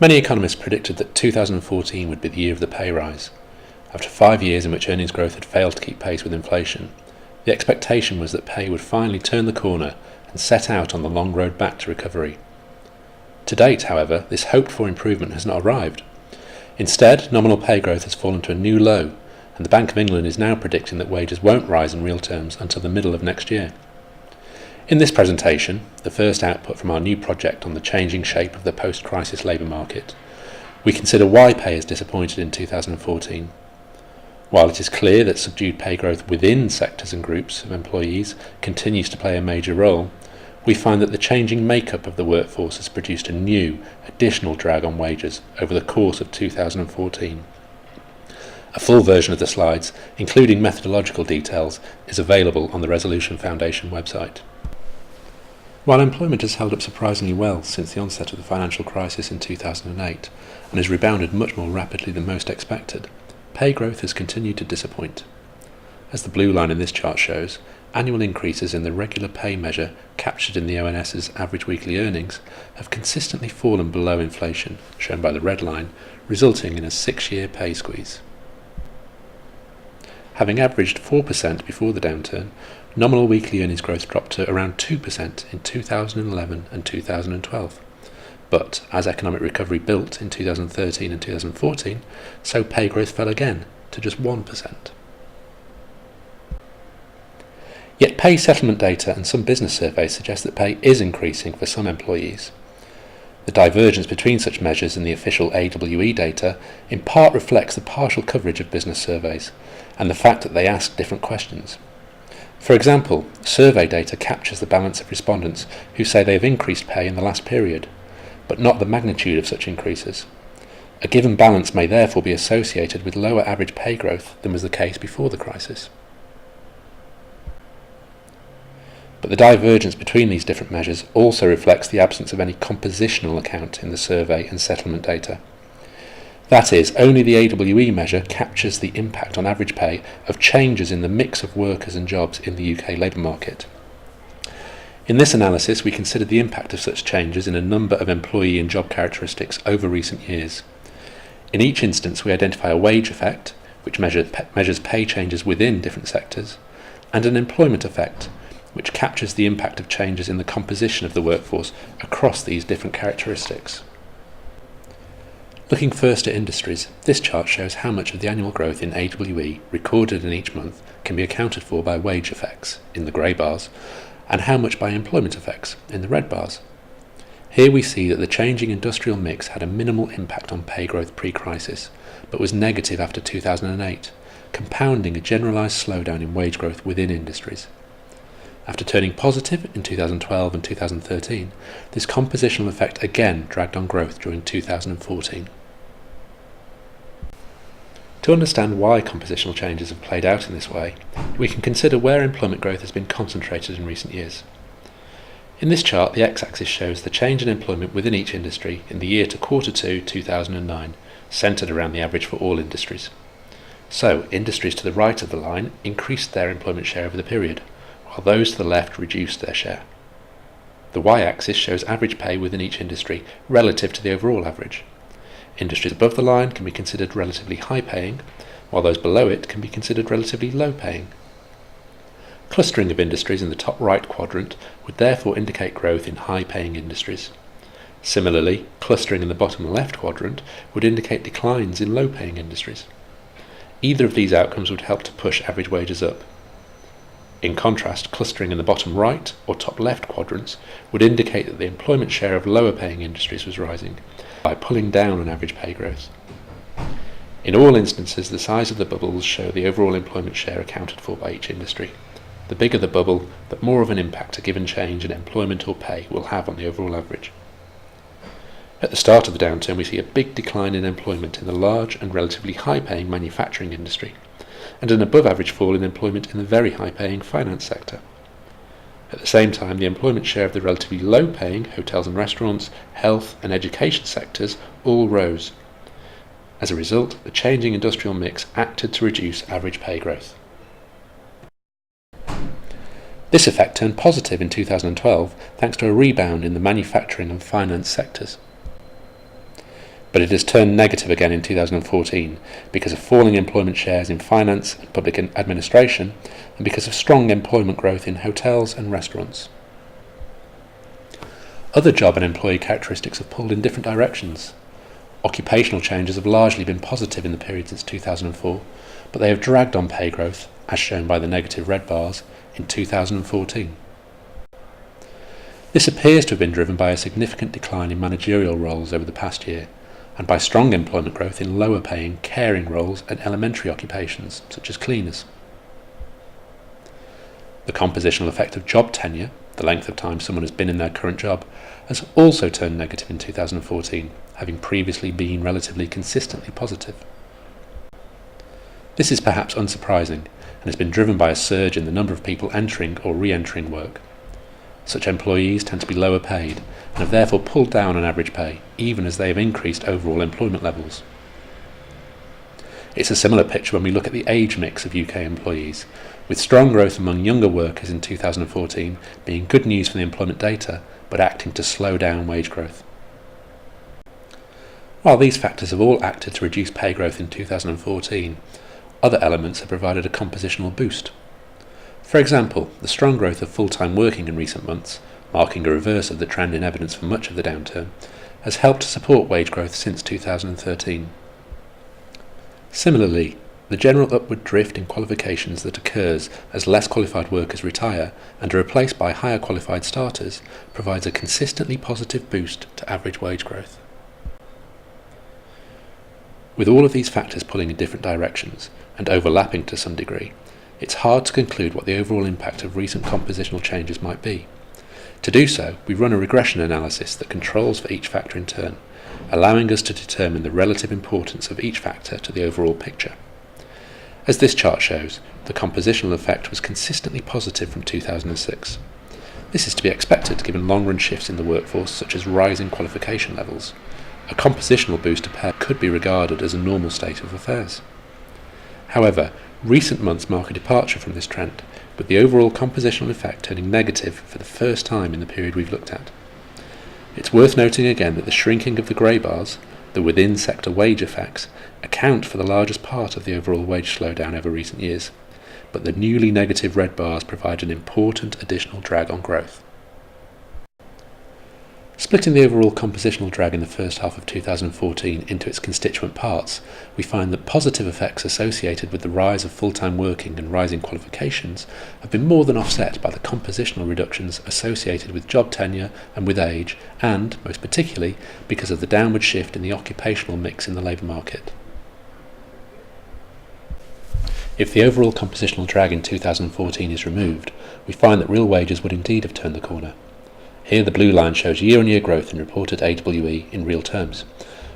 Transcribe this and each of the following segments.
Many economists predicted that 2014 would be the year of the pay rise. After 5 years in which earnings growth had failed to keep pace with inflation, the expectation was that pay would finally turn the corner and set out on the long road back to recovery. To date, however, this hoped-for improvement has not arrived. Instead, nominal pay growth has fallen to a new low, and the Bank of England is now predicting that wages won't rise in real terms until the middle of next year. In this presentation, the first output from our new project on the changing shape of the post-crisis labour market, we consider why pay is disappointed in 2014. While it is clear that subdued pay growth within sectors and groups of employees continues to play a major role, we find that the changing makeup of the workforce has produced a new, additional drag on wages over the course of 2014. A full version of the slides, including methodological details, is available on the Resolution Foundation website. While employment has held up surprisingly well since the onset of the financial crisis in 2008 and has rebounded much more rapidly than most expected, pay growth has continued to disappoint. As the blue line in this chart shows, annual increases in the regular pay measure captured in the ONS's average weekly earnings have consistently fallen below inflation, shown by the red line, resulting in a 6-year pay squeeze. Having averaged 4% before the downturn, nominal weekly earnings growth dropped to around 2% in 2011 and 2012. But as economic recovery built in 2013 and 2014, so pay growth fell again to just 1%. Yet pay settlement data and some business surveys suggest that pay is increasing for some employees. The divergence between such measures and the official AWE data in part reflects the partial coverage of business surveys and the fact that they ask different questions. For example, survey data captures the balance of respondents who say they have increased pay in the last period, but not the magnitude of such increases. A given balance may therefore be associated with lower average pay growth than was the case before the crisis. But the divergence between these different measures also reflects the absence of any compositional account in the survey and settlement data. That is, only the AWE measure captures the impact on average pay of changes in the mix of workers and jobs in the UK labour market. In this analysis, we considered the impact of such changes in a number of employee and job characteristics over recent years. In each instance, we identify a wage effect, which measures pay changes within different sectors, and an employment effect, which captures the impact of changes in the composition of the workforce across these different characteristics. Looking first at industries, this chart shows how much of the annual growth in AWE recorded in each month can be accounted for by wage effects, in the grey bars, and how much by employment effects, in the red bars. Here we see that the changing industrial mix had a minimal impact on pay growth pre-crisis, but was negative after 2008, compounding a generalised slowdown in wage growth within industries. After turning positive in 2012 and 2013, this compositional effect again dragged on growth during 2014. To understand why compositional changes have played out in this way, we can consider where employment growth has been concentrated in recent years. In this chart, the x-axis shows the change in employment within each industry in the year to Q2 2009, centred around the average for all industries. So, industries to the right of the line increased their employment share over the period, while those to the left reduced their share. The y-axis shows average pay within each industry relative to the overall average. Industries above the line can be considered relatively high-paying, while those below it can be considered relatively low-paying. Clustering of industries in the top right quadrant would therefore indicate growth in high-paying industries. Similarly, clustering in the bottom left quadrant would indicate declines in low-paying industries. Either of these outcomes would help to push average wages up. In contrast, clustering in the bottom right or top left quadrants would indicate that the employment share of lower-paying industries was rising, by pulling down on average pay growth. In all instances, the size of the bubbles show the overall employment share accounted for by each industry. The bigger the bubble, the more of an impact a given change in employment or pay will have on the overall average. At the start of the downturn, we see a big decline in employment in the large and relatively high-paying manufacturing industry, and an above-average fall in employment in the very high-paying finance sector. At the same time, the employment share of the relatively low-paying hotels and restaurants, health and education sectors all rose. As a result, the changing industrial mix acted to reduce average pay growth. This effect turned positive in 2012 thanks to a rebound in the manufacturing and finance sectors. but it has turned negative again in 2014 because of falling employment shares in finance and public administration, and because of strong employment growth in hotels and restaurants. Other job and employee characteristics have pulled in different directions. Occupational changes have largely been positive in the period since 2004, but they have dragged on pay growth, as shown by the negative red bars, in 2014. This appears to have been driven by a significant decline in managerial roles over the past year, and by strong employment growth in lower paying caring roles and elementary occupations, such as cleaners. The compositional effect of job tenure, the length of time someone has been in their current job, has also turned negative in 2014, having previously been relatively consistently positive. This is perhaps unsurprising, and has been driven by a surge in the number of people entering or re-entering work. Such employees tend to be lower paid, and have therefore pulled down on average pay, even as they have increased overall employment levels. It's a similar picture when we look at the age mix of UK employees, with strong growth among younger workers in 2014 being good news for the employment data, but acting to slow down wage growth. While these factors have all acted to reduce pay growth in 2014, other elements have provided a compositional boost. For example, the strong growth of full-time working in recent months, marking a reverse of the trend in evidence for much of the downturn, has helped to support wage growth since 2013. Similarly, the general upward drift in qualifications that occurs as less qualified workers retire and are replaced by higher qualified starters provides a consistently positive boost to average wage growth. With all of these factors pulling in different directions, and overlapping to some degree, it's hard to conclude what the overall impact of recent compositional changes might be. To do so, we run a regression analysis that controls for each factor in turn, allowing us to determine the relative importance of each factor to the overall picture. As this chart shows, the compositional effect was consistently positive from 2006. This is to be expected given long-run shifts in the workforce such as rising qualification levels. A compositional boost to pay could be regarded as a normal state of affairs. However, recent months mark a departure from this trend, with the overall compositional effect turning negative for the first time in the period we've looked at. It's worth noting again that the shrinking of the grey bars, the within-sector wage effects, account for the largest part of the overall wage slowdown over recent years, but the newly negative red bars provide an important additional drag on growth. Splitting the overall compositional drag in the first half of 2014 into its constituent parts, we find that positive effects associated with the rise of full-time working and rising qualifications have been more than offset by the compositional reductions associated with job tenure and with age, and, most particularly, because of the downward shift in the occupational mix in the labour market. If the overall compositional drag in 2014 is removed, we find that real wages would indeed have turned the corner. Here the blue line shows year-on-year growth in reported AWE in real terms,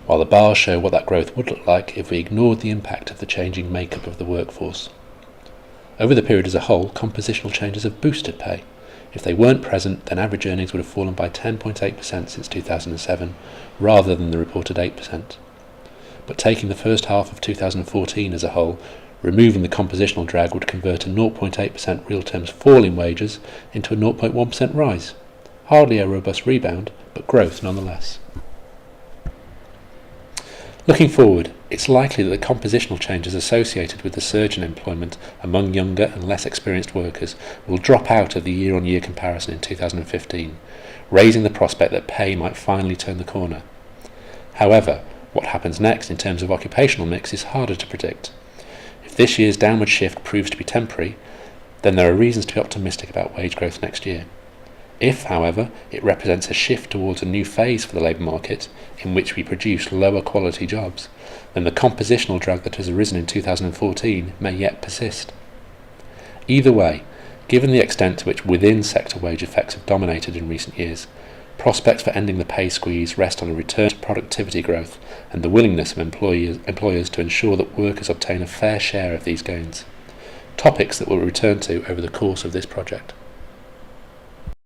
while the bars show what that growth would look like if we ignored the impact of the changing makeup of the workforce. Over the period as a whole, compositional changes have boosted pay. If they weren't present, then average earnings would have fallen by 10.8% since 2007, rather than the reported 8%. But taking the first half of 2014 as a whole, removing the compositional drag would convert a 0.8% real terms fall in wages into a 0.1% rise. Hardly a robust rebound, but growth nonetheless. Looking forward, it's likely that the compositional changes associated with the surge in employment among younger and less experienced workers will drop out of the year-on-year comparison in 2015, raising the prospect that pay might finally turn the corner. However, what happens next in terms of occupational mix is harder to predict. If this year's downward shift proves to be temporary, then there are reasons to be optimistic about wage growth next year. If, however, it represents a shift towards a new phase for the labour market, in which we produce lower quality jobs, then the compositional drag that has arisen in 2014 may yet persist. Either way, given the extent to which within-sector wage effects have dominated in recent years, prospects for ending the pay squeeze rest on a return to productivity growth and the willingness of employers to ensure that workers obtain a fair share of these gains, topics that we'll return to over the course of this project.